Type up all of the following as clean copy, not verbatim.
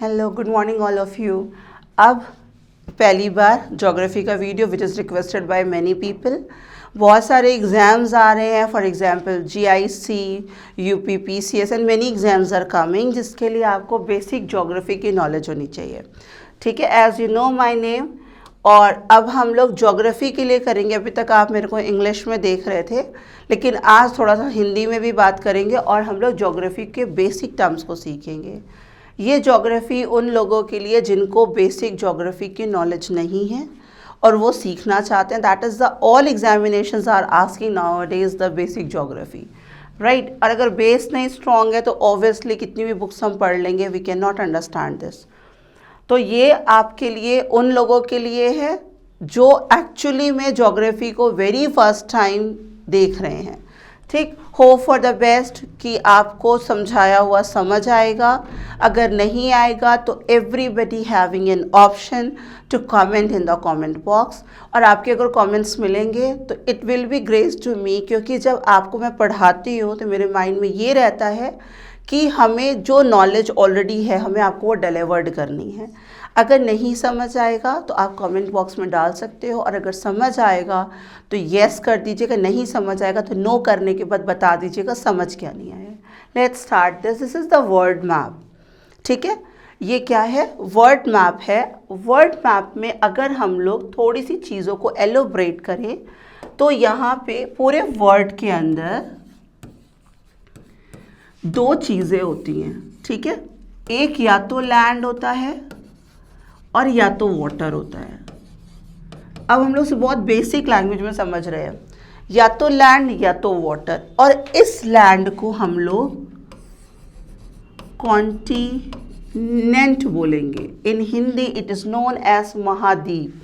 Hello, good morning all of you. अब पहली बार ज्योग्राफी का video which is requested by many people. बहुत सारे एग्ज़ाम्स आ रहे हैं, for example GIC, UP PCS and many exams are coming, जिसके लिए आपको बेसिक ज्योग्राफी की नॉलेज होनी चाहिए। ठीक है, as you know my name. और अब हम लोग ज्योग्राफी के लिए करेंगे। अभी तक आप मेरे को इंग्लिश में देख रहे थे, लेकिन आज थोड़ा सा हिंदी में भी बात करेंगे और हम लोग ज्योग्राफी के बेसिक टर्म्स को सीखेंगे। ये ज्योग्राफी उन लोगों के लिए जिनको बेसिक ज्योग्राफी की नॉलेज नहीं है और वो सीखना चाहते हैं। That is the all examinations are asking nowadays the basic geography, right. और अगर बेस नहीं स्ट्रॉन्ग है तो ऑब्वियसली कितनी भी बुक्स हम पढ़ लेंगे, we can not understand this. तो ये आपके लिए उन लोगों के लिए है जो एक्चुअली में ज्योग्राफी को वेरी फर्स्ट टाइम देख रहे हैं। ठीक, होप फॉर द बेस्ट कि आपको समझाया हुआ समझ आएगा। अगर नहीं आएगा तो everybody having an option to comment in the comment box. और आपके अगर कमेंट्स मिलेंगे तो it will be great to me, क्योंकि जब आपको मैं पढ़ाती हूँ तो मेरे माइंड में ये रहता है कि हमें जो नॉलेज ऑलरेडी है हमें आपको वो डिलीवर्ड करनी है। अगर नहीं समझ आएगा तो आप कमेंट बॉक्स में डाल सकते हो, और अगर समझ आएगा तो येस कर दीजिएगा, नहीं समझ आएगा तो नो करने के बाद बता दीजिएगा समझ क्या नहीं आया। Let's start this is the word map. ठीक है, ये क्या है? वर्ड मैप है। वर्ड मैप में अगर हम लोग थोड़ी सी चीज़ों को एलोब्रेट करें तो यहाँ पे पूरे वर्ड के अंदर दो चीज़ें होती हैं। ठीक है, एक या तो लैंड होता है और या तो वाटर होता है। अब हम लोग से बहुत बेसिक लैंग्वेज में समझ रहे हैं, या तो लैंड या तो वाटर। और इस लैंड को हम लोग कॉन्टिनेंट बोलेंगे। In Hindi it is known as mahadweep.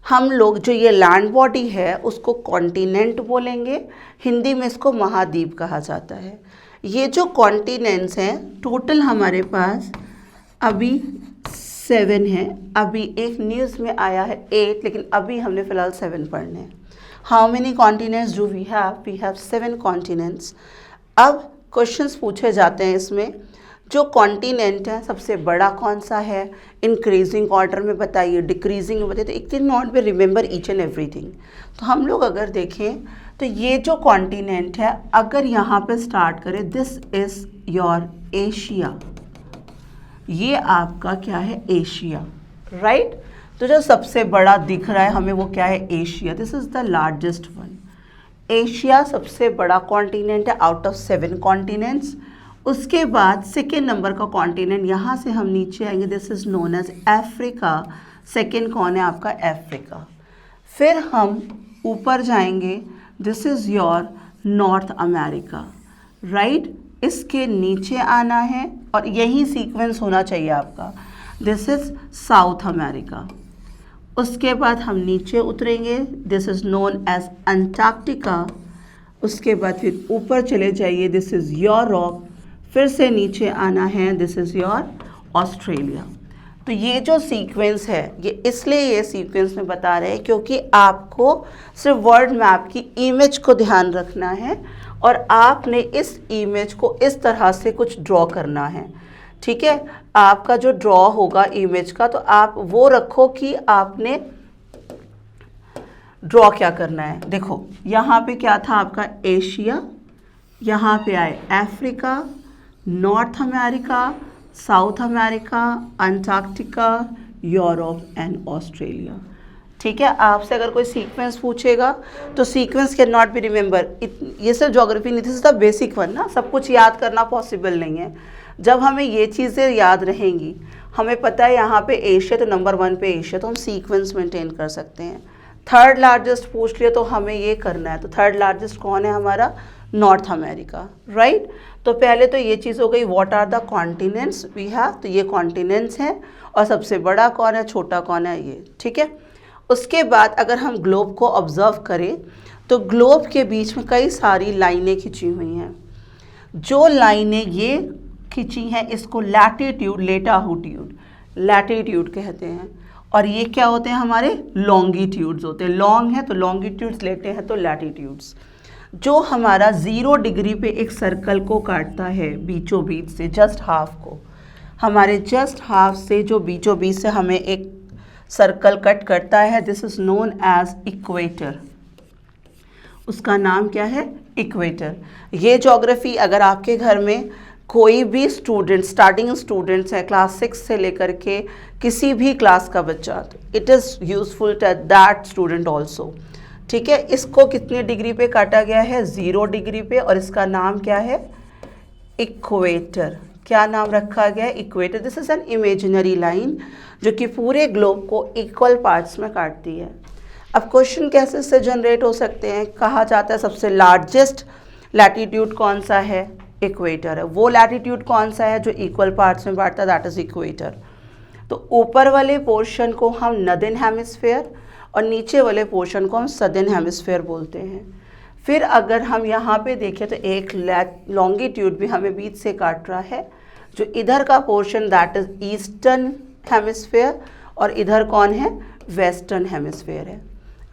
हम लोग जो ये लैंड बॉडी है उसको कॉन्टिनेंट बोलेंगे, हिंदी में इसको महाद्वीप कहा जाता है। ये जो कॉन्टिनेंट्स हैं टोटल हमारे पास अभी 7 हैं। अभी एक न्यूज़ में आया है 8, लेकिन अभी हमने फ़िलहाल 7 पढ़ने हैं। How many continents do we have? We have 7 continents. अब क्वेश्चंस पूछे जाते हैं इसमें। जो कॉन्टिनेंट है सबसे बड़ा कौन सा है? इंक्रीजिंग ऑर्डर में बताइए, डिक्रीजिंग में बताइए। तो it can not be remember each and everything. तो हम लोग अगर देखें तो ये जो कॉन्टिनेंट है, अगर यहाँ पे स्टार्ट करें, दिस इज़ योर एशिया। ये आपका क्या है? Asia, right. तो जो सबसे बड़ा दिख रहा है हमें वो क्या है? Asia. This is the largest one. Asia सबसे बड़ा कॉन्टिनेंट है आउट ऑफ 7 कॉन्टिनेंट्स। उसके बाद सेकेंड नंबर का कॉन्टिनेंट, यहाँ से हम नीचे आएंगे, this is known as Africa. Second कौन है आपका? अफ्रीका। फिर हम ऊपर जाएंगे, this is your North America, right. इसके नीचे आना है और यही सीक्वेंस होना चाहिए आपका। This is South America. उसके बाद हम नीचे उतरेंगे, this is known as Antarctica. उसके बाद फिर ऊपर चले जाइए, दिस इज़ यूरोप। फिर से नीचे आना है, दिस इज़ योर ऑस्ट्रेलिया। तो ये जो सीक्वेंस है, ये इसलिए ये सीक्वेंस में बता रहे हैं क्योंकि आपको सिर्फ वर्ड मैप की इमेज को ध्यान रखना है और आपने इस इमेज को इस तरह से कुछ ड्रॉ करना है। ठीक है, आपका जो ड्रॉ होगा इमेज का, तो आप वो रखो कि आपने ड्रॉ क्या करना है। देखो यहाँ पे क्या था आपका? एशिया। यहाँ पे आए Africa, north America, south America, Antarctica, Europe and Australia. ठीक है, आपसे अगर कोई सीक्वेंस पूछेगा तो sequence can not be remember. ये सिर्फ ज्योग्राफी नहीं, this is the basic one ना। सब कुछ याद करना पॉसिबल नहीं है। जब हमें ये चीज़ें याद रहेंगी, हमें पता है यहाँ पे एशिया तो नंबर 1 पे एशिया, तो हम सीक्वेंस मेंटेन कर सकते हैं। थर्ड लार्जेस्ट पूछ लिया तो हमें ये करना है, तो थर्ड लार्जेस्ट कौन है हमारा? North America, right. तो पहले तो ये चीज़ हो गई, what are the continents we have. तो ये कॉन्टिनेंट्स हैं और सबसे बड़ा कौन है, छोटा कौन है, ये। ठीक है, उसके बाद अगर हम ग्लोब को ऑब्जर्व करें तो ग्लोब के बीच में कई सारी लाइनें खिंची हुई हैं। जो लाइनें ये खिंची हैं इसको लैटिट्यूड, लैटिट्यूड कहते हैं। और ये क्या होते हैं? हमारे लॉन्गिट्यूड्स होते हैं। लॉन्ग है तो लॉन्गिट्यूड्स लेते हैं तो लैटिट्यूड्स। जो हमारा 0 डिग्री पे एक सर्कल को काटता है बीचों बीच से, जस्ट हाफ को, हमारे जस्ट हाफ से जो बीचों बीच से हमें एक सर्कल कट करता है, this is known as equator. उसका नाम क्या है? इक्वेटर। ये ज्योग्राफी अगर आपके घर में कोई भी स्टूडेंट, स्टार्टिंग स्टूडेंट्स है क्लास 6 से लेकर के किसी भी क्लास का बच्चा, तो it is useful to that student also. ठीक है, इसको कितने डिग्री पे काटा गया है? 0 डिग्री पे, और इसका नाम क्या है? इक्वेटर। क्या नाम रखा गया है? Equator. This is an imaginary line जो कि पूरे ग्लोब को इक्वल पार्ट्स में काटती है। अब क्वेश्चन कैसे से जनरेट हो सकते हैं? कहा जाता है सबसे लार्जेस्ट लैटिट्यूड कौन सा है? इक्वेटर है। वो लैटिट्यूड कौन सा है जो इक्वल पार्ट्स में बांटता है? That is equator. तो ऊपर वाले पोर्शन को हम नॉर्दर्न हेमिस्फेयर और नीचे वाले पोर्शन को हम सदर्न हेमिस्फेयर बोलते हैं। फिर अगर हम यहाँ पे देखें तो एक लॉन्गिट्यूड भी हमें बीच से काट रहा है, जो इधर का portion that is eastern hemisphere और इधर कौन है? वेस्टर्न हेमिस्फेयर है,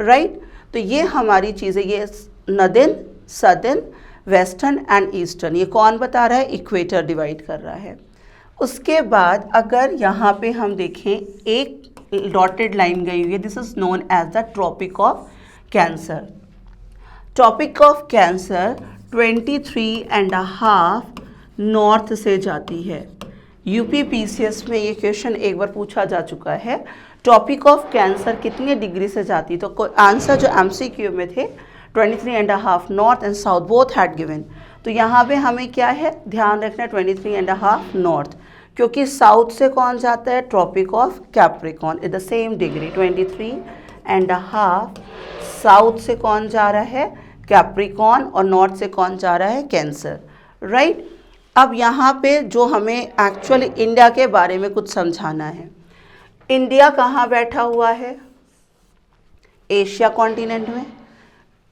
राइट। तो ये हमारी चीज़ें, ये northern, southern, western and eastern, ये कौन बता रहा है? इक्वेटर डिवाइड कर रहा है। उसके बाद अगर यहाँ पे हम देखें, एक डॉटेड लाइन गई हुई है, this is known as the Tropic of Cancer. Tropic of Cancer 23.5 north से जाती है। यूपी पीसीएस में ये क्वेश्चन एक बार पूछा जा चुका है, ट्रॉपिक ऑफ कैंसर कितने डिग्री से जाती? तो आंसर जो एमसीक्यू में थे 23.5 north and south both had given. तो यहाँ पे हमें क्या है ध्यान रखना? 23.5 नॉर्थ, क्योंकि साउथ से कौन जाता है? Tropic of Capricorn in the same degree 23.5। South से कौन जा रहा है? कैप्रिकॉर्न, और नॉर्थ से कौन जा रहा है? Cancer, right. अब यहाँ पे जो हमें एक्चुअली इंडिया के बारे में कुछ समझाना है। इंडिया कहाँ बैठा हुआ है? एशिया कॉन्टिनेंट में।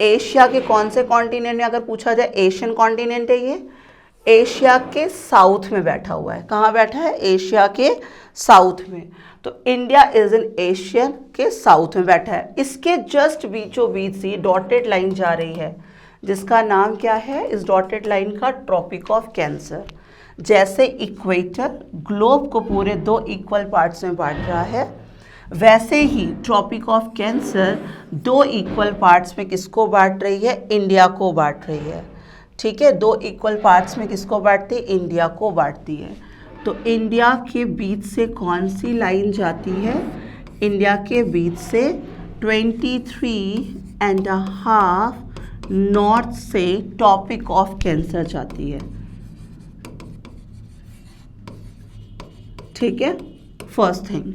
एशिया के कौन से कॉन्टिनेंट में अगर पूछा जाए? एशियन कॉन्टिनेंट है ये। एशिया के साउथ में बैठा हुआ है। कहाँ बैठा है? एशिया के साउथ में। तो इंडिया इज इन एशिया के साउथ में बैठा है। इसके जस्ट बीचों बीच से डॉटेड लाइन जा रही है, जिसका नाम क्या है? इस डॉटेड लाइन का ट्रॉपिक ऑफ कैंसर। जैसे इक्वेटर ग्लोब को पूरे 2 इक्वल पार्ट्स में बांट रहा है, वैसे ही tropic of cancer 2 equal parts में किसको बांट रही है? इंडिया को बांट रही है। ठीक है, 2 इक्वल पार्ट्स में किसको बांटती है? इंडिया को बांटती है। तो इंडिया के बीच से कौन सी लाइन जाती है? इंडिया के बीच से 23.5 नॉर्थ से ट्रॉपिक ऑफ कैंसर जाती है। ठीक है, फर्स्ट थिंग।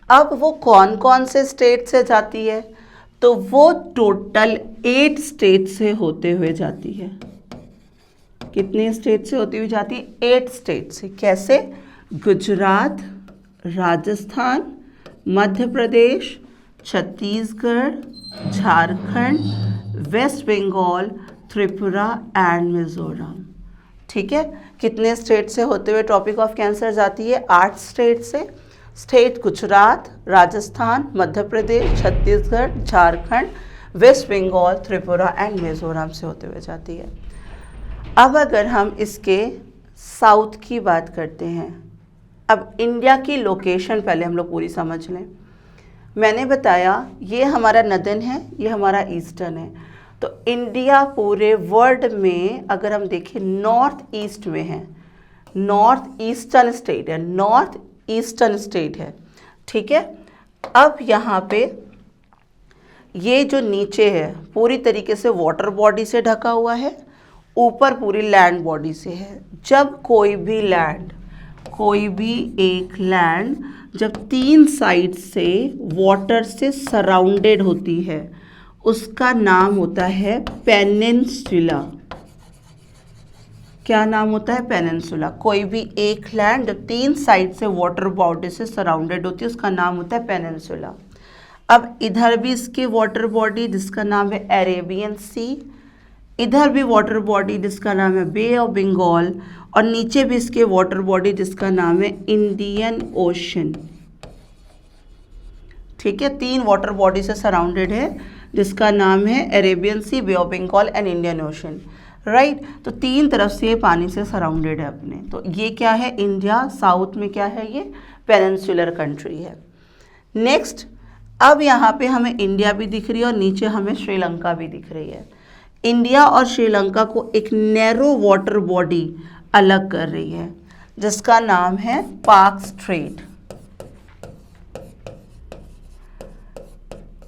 अब वो कौन कौन से स्टेट से जाती है? तो वो टोटल 8 स्टेट से होते हुए जाती है। कितने स्टेट से होती हुई जाती है? 8 स्टेट से। कैसे? गुजरात, राजस्थान, मध्य प्रदेश, छत्तीसगढ़, झारखंड, वेस्ट बंगाल, त्रिपुरा एंड मिजोरम। ठीक है, कितने स्टेट से होते हुए ट्रॉपिक ऑफ कैंसर जाती है? 8 स्टेट से। स्टेट गुजरात, राजस्थान, मध्य प्रदेश, छत्तीसगढ़, झारखंड, वेस्ट बंगाल, त्रिपुरा एंड मिजोरम से होते हुए जाती है। अब अगर हम इसके साउथ की बात करते हैं, अब इंडिया की लोकेशन पहले हम लोग पूरी समझ लें। मैंने बताया ये हमारा नॉर्दर्न है, ये हमारा ईस्टर्न है। तो इंडिया पूरे वर्ल्ड में अगर हम देखें नॉर्थ ईस्ट में है, नॉर्थ ईस्टर्न स्टेट है, नॉर्थ ईस्टर्न स्टेट है। ठीक है, अब यहाँ पे ये जो नीचे है पूरी तरीके से वाटर बॉडी से ढका हुआ है, ऊपर पूरी लैंड बॉडी से है। जब कोई भी एक लैंड जब 3 साइड से वाटर से सराउंडेड होती है, उसका नाम होता है पेनिनसुला। क्या नाम होता है? पेनिनसुला। कोई भी एक लैंड जब 3 साइड से वाटर बॉडी से सराउंडेड होती है, उसका नाम होता है पेनिनसुला। अब इधर भी इसके वाटर बॉडी जिसका नाम है अरेबियन सी, इधर भी वाटर बॉडी जिसका नाम है बे ऑफ बंगाल, और नीचे भी इसके वाटर बॉडी जिसका नाम है इंडियन ओशन। ठीक है, 3 वाटर बॉडी से सराउंडेड है जिसका नाम है Arabian Sea, Bay of Bengal and Indian Ocean. Right. तो तीन तरफ से ये पानी से सराउंडेड है अपने। तो ये क्या है, इंडिया, साउथ में क्या है, ये पेनिनसुलर कंट्री है। नेक्स्ट, अब यहाँ पे हमें इंडिया भी दिख रही है और नीचे हमें श्रीलंका भी दिख रही है। इंडिया और श्रीलंका को एक नैरो वाटर बॉडी अलग कर रही है जिसका नाम है पाक स्ट्रेट।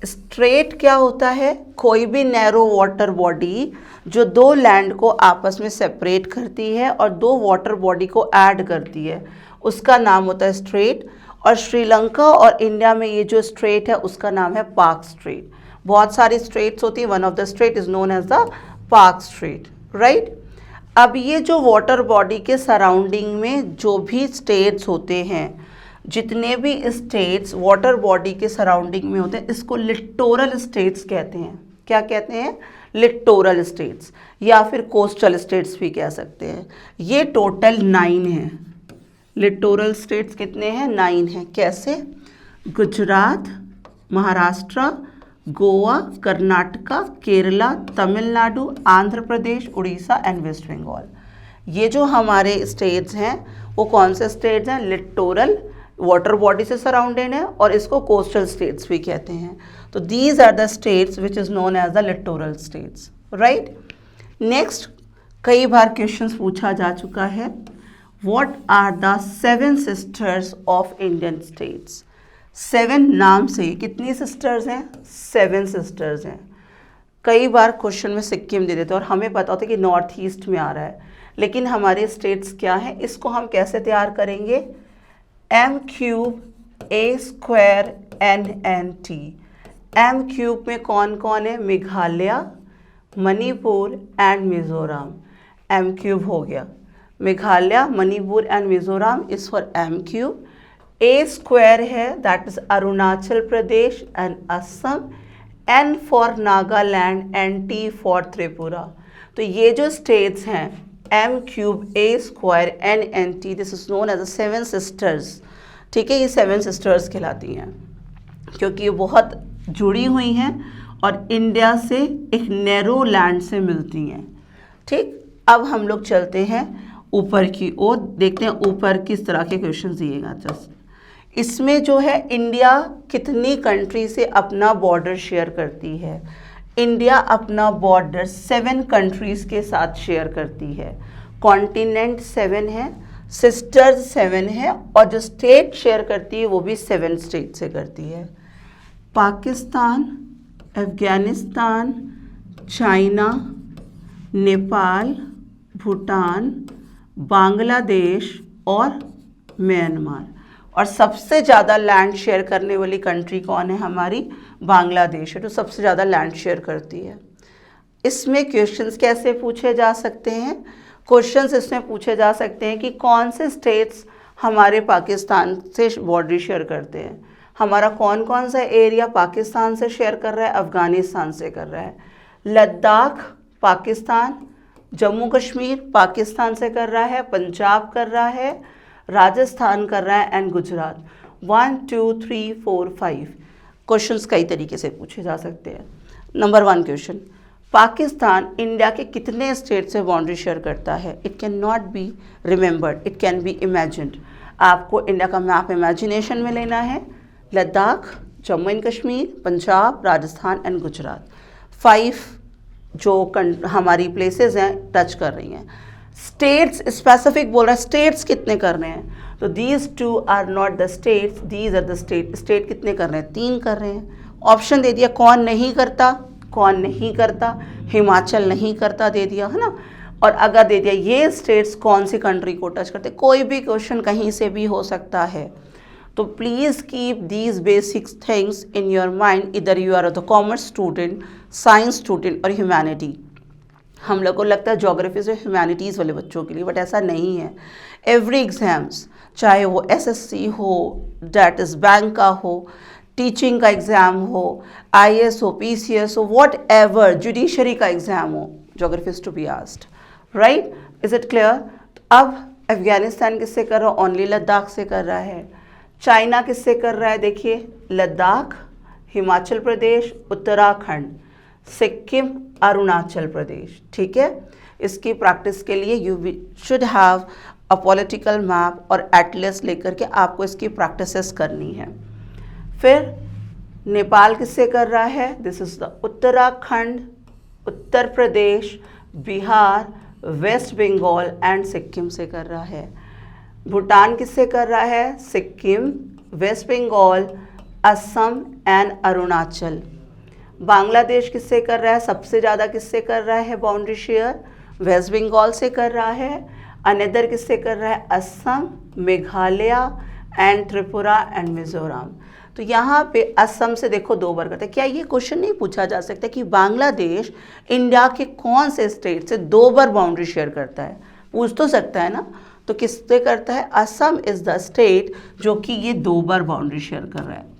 स्ट्रेट क्या होता है, कोई भी नैरो वाटर बॉडी जो दो लैंड को आपस में सेपरेट करती है और दो वाटर बॉडी को ऐड करती है, उसका नाम होता है स्ट्रेट। और श्रीलंका और इंडिया में ये जो स्ट्रेट है उसका नाम है पाक स्ट्रेट। बहुत सारी स्ट्रेट्स होती है, one of the strait is known as the Palk Strait, right. अब ये जो वाटर बॉडी के सराउंडिंग में जो भी स्टेट्स होते हैं, जितने भी स्टेट्स वाटर बॉडी के सराउंडिंग में होते हैं, इसको लिटोरल स्टेट्स कहते हैं। क्या कहते हैं, लिटोरल स्टेट्स, या फिर कोस्टल स्टेट्स भी कह सकते हैं। ये टोटल 9 है। लिटोरल स्टेट्स कितने हैं, 9 हैं। कैसे, गुजरात, महाराष्ट्र, गोवा, कर्नाटका, केरला, तमिलनाडु, आंध्र प्रदेश, उड़ीसा एंड वेस्ट बंगाल। ये जो हमारे स्टेट्स हैं वो कौन से स्टेट्स हैं, लिटोरल, वाटर बॉडी से सराउंडेड है, और इसको कोस्टल स्टेट्स भी कहते हैं। तो these are the states which is known as the littoral states, right. Next, कई बार क्वेश्चंस पूछा जा चुका है, what are the 7 sisters of Indian states. 7 नाम से कितनी सिस्टर्स हैं, 7 सिस्टर्स हैं। कई बार क्वेश्चन में सिक्किम दे देते हैं और हमें पता होता है कि नॉर्थ ईस्ट में आ रहा है, लेकिन हमारे स्टेट्स क्या हैं, इसको हम कैसे तैयार करेंगे, m³ A² NNT। m³ में कौन कौन है, मेघालय, मणिपुर एंड मिजोरम। m³ हो गया, Meghalaya, Manipur and Mizoram is for m³। A² है, that is Arunachal Pradesh and Assam, N for Nagaland and T for Tripura. तो ये जो स्टेट्स हैं m³ A² NNT, this is known as the 7 sisters. ठीक है, ये 7 सिस्टर्स कहलाती हैं क्योंकि ये बहुत जुड़ी हुई हैं और इंडिया से एक नैरो लैंड से मिलती हैं। ठीक, अब हम लोग चलते हैं ऊपर की ओर, देखते हैं ऊपर किस तरह के क्वेश्चन दिएगा। जस्ट इसमें जो है इंडिया कितनी कंट्री से अपना बॉर्डर शेयर करती है। इंडिया अपना बॉर्डर 7 कंट्रीज़ के साथ शेयर करती है। कॉन्टिनेंट 7 है, सिस्टर्स 7 है, और जो स्टेट शेयर करती है वो भी 7 स्टेट से करती है। पाकिस्तान, अफ़गानिस्तान, चाइना, नेपाल, भूटान, बांग्लादेश और म्यांमार। और सबसे ज़्यादा लैंड शेयर करने वाली कंट्री कौन है, हमारी बांग्लादेश है, जो सबसे ज़्यादा लैंड शेयर करती है। इसमें क्वेश्चंस कैसे पूछे जा सकते हैं, क्वेश्चंस इसमें पूछे जा सकते हैं कि कौन से स्टेट्स हमारे पाकिस्तान से बॉर्डर शेयर करते हैं। हमारा कौन कौन सा एरिया पाकिस्तान से शेयर कर रहा है, अफ़गानिस्तान से कर रहा है। लद्दाख पाकिस्तान, जम्मू कश्मीर पाकिस्तान से कर रहा है, पंजाब कर रहा है, राजस्थान कर रहा है एंड गुजरात। 1 2 3 4 5 क्वेश्चंस कई तरीके से पूछे जा सकते हैं। नंबर 1 क्वेश्चन, पाकिस्तान इंडिया के कितने स्टेट से बाउंड्री शेयर करता है। It can not be remembered, it can be imagined. आपको इंडिया का मैप इमेजिनेशन में लेना है। लद्दाख, जम्मू एंड कश्मीर, पंजाब, राजस्थान एंड गुजरात, 5 जो हमारी प्लेसेस हैं टच कर रही हैं। स्टेट्स स्पेसिफिक बोल रहा है, स्टेट्स कितने कर रहे हैं, तो these 2 are not the states, these are the state. State कितने कर रहे हैं, 3 कर रहे हैं। ऑप्शन दे दिया, कौन नहीं करता, कौन नहीं करता, हिमाचल नहीं करता दे दिया, है ना। और अगर दे दिया ये स्टेट्स कौन सी कंट्री को टच करते, कोई भी क्वेश्चन कहीं से भी हो सकता है। तो please keep these basic things in your mind, इधर you are the commerce student, science student और ह्यूमैनिटी। हम लोग को लगता है ज्योग्राफी से ह्यूमैनिटीज़ वाले बच्चों के लिए, बट ऐसा नहीं है। एवरी एग्ज़ाम्स, चाहे वो एसएससी हो, डैट इज़ बैंक का हो, टीचिंग का एग्ज़ाम हो, आईएएस हो, पीसीएस हो, वॉट एवर, जुडिशरी का एग्ज़ाम हो, geography is to be asked, right. Is it clear. अब अफगानिस्तान किससे कर रहा है, ओनली लद्दाख से कर रहा है। चाइना किससे कर रहा है, देखिए लद्दाख, हिमाचल प्रदेश, उत्तराखंड, सिक्किम, अरुणाचल प्रदेश, ठीक है। इसकी प्रैक्टिस के लिए you should have a political map और एटलस लेकर के आपको इसकी प्रैक्टिसेस करनी है। फिर नेपाल किससे कर रहा है? This is the Uttarakhand, Uttar Pradesh, Bihar, West Bengal and Sikkim से कर रहा है। भूटान किससे कर रहा है? Sikkim, West Bengal, Assam and Arunachal. Bangladesh किससे कर रहा है? सबसे ज़्यादा किससे कर रहा है बाउंड्री शेयर? वेस्ट बंगाल से कर रहा है। अनदर किससे कर रहा है? Assam, Meghalaya and Tripura and Mizoram. तो यहाँ पे असम से देखो 2 बार करते हैं। क्या ये क्वेश्चन नहीं पूछा जा सकता कि बांग्लादेश इंडिया के कौन से स्टेट से 2 बार बाउंड्री शेयर करता है? पूछ तो सकता है ना। तो किससे करता है? असम इज द स्टेट जो कि ये 2 बार बाउंड्री शेयर कर रहा है।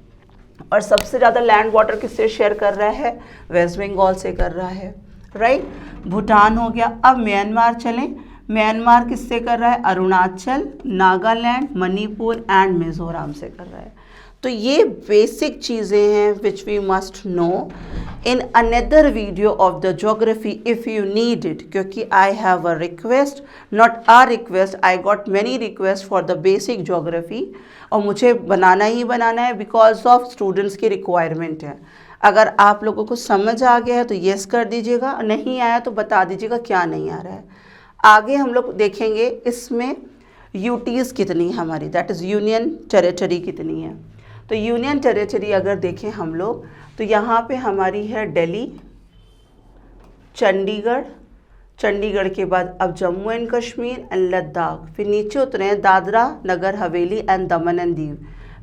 और सबसे ज़्यादा लैंड वाटर किससे शेयर कर रहा है? वेस्ट बंगाल से कर रहा है, राइट। भूटान हो गया। अब म्यांमार चलें। म्यांमार किससे कर रहा है? अरुणाचल, नागालैंड, मणिपुर एंड मिजोरम से कर रहा है। तो ये बेसिक चीज़ें हैं which we must know in another video of the geography if you need it, क्योंकि I have a request, not a request, I got many request for the basic geography, और मुझे बनाना ही बनाना है बिकॉज ऑफ स्टूडेंट्स की requirement है। अगर आप लोगों को समझ आ गया है तो येस कर दीजिएगा, नहीं आया तो बता दीजिएगा क्या नहीं आ रहा है। आगे हम लोग देखेंगे इसमें यूटीज़ कितनी है हमारी, दैट इज़ यूनियन टेरिटरी कितनी है। तो यूनियन टेरिटरी अगर देखें हम लोग तो यहाँ पे हमारी है दिल्ली, चंडीगढ़, चंडीगढ़ के बाद अब जम्मू एंड कश्मीर एंड लद्दाख, फिर नीचे उतरे हैं दादरा नगर हवेली एंड दमन एंड दीव।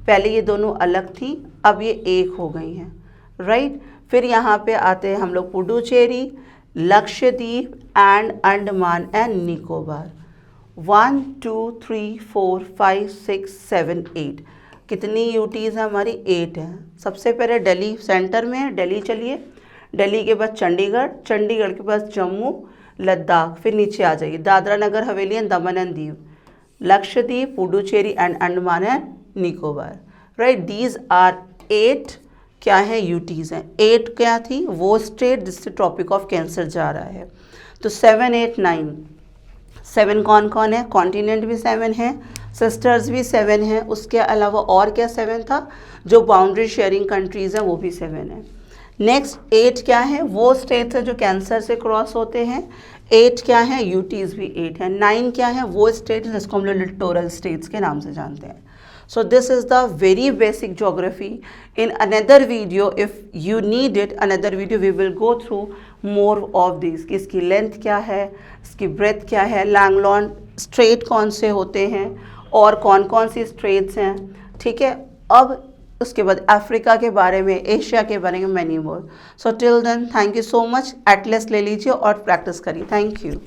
पहले ये दोनों अलग थी, अब ये एक हो गई हैं, राइट। फिर यहाँ पे आते हैं हम लोग पुडुचेरी, लक्षद्वीप एंड अंडमान एंड निकोबार। 1 2 3 4 5 6 7 8 कितनी यूटीज़ है हमारी? 8 है। सबसे पहले दिल्ली सेंटर में है, दिल्ली चलिए, दिल्ली के बाद चंडीगढ़, चंडीगढ़ के बाद जम्मू, लद्दाख, फिर नीचे आ जाइए Dadra Nagar Haveli and Daman and Diu, Lakshadweep, Puducherry and Andaman and Nicobar, right. These are 8 क्या है? यूटीज़ हैं। 8 क्या थी? वो स्टेट जिससे ट्रॉपिक ऑफ कैंसर जा रहा है। तो 7 8 9, 7 कौन कौन है? कॉन्टिनेंट भी 7 है, सिस्टर्स भी 7 हैं, उसके अलावा और क्या 7 था? जो बाउंड्री शेयरिंग कंट्रीज़ हैं वो भी 7 है। नेक्स्ट 8 क्या है? वो स्टेट्स हैं जो कैंसर से क्रॉस होते हैं। 8 क्या है? यूटीज़ भी 8 है। 9 क्या है? वो स्टेट जिसको हम लोग लिटोरल स्टेट्स के नाम से जानते हैं। So this is the very basic geography. In another video, if you need it, another video we will go through more of these. कि इसकी लेंथ क्या है, इसकी ब्रेथ क्या है, लैंगलॉन स्ट्रेट कौन से होते हैं और कौन कौन सी स्ट्रेट्स हैं, ठीक है। अब उसके बाद अफ्रीका के बारे में, एशिया के बारे में, many more. So till then thank you so much. Atlas ले लीजिए और प्रैक्टिस करिए। Thank you.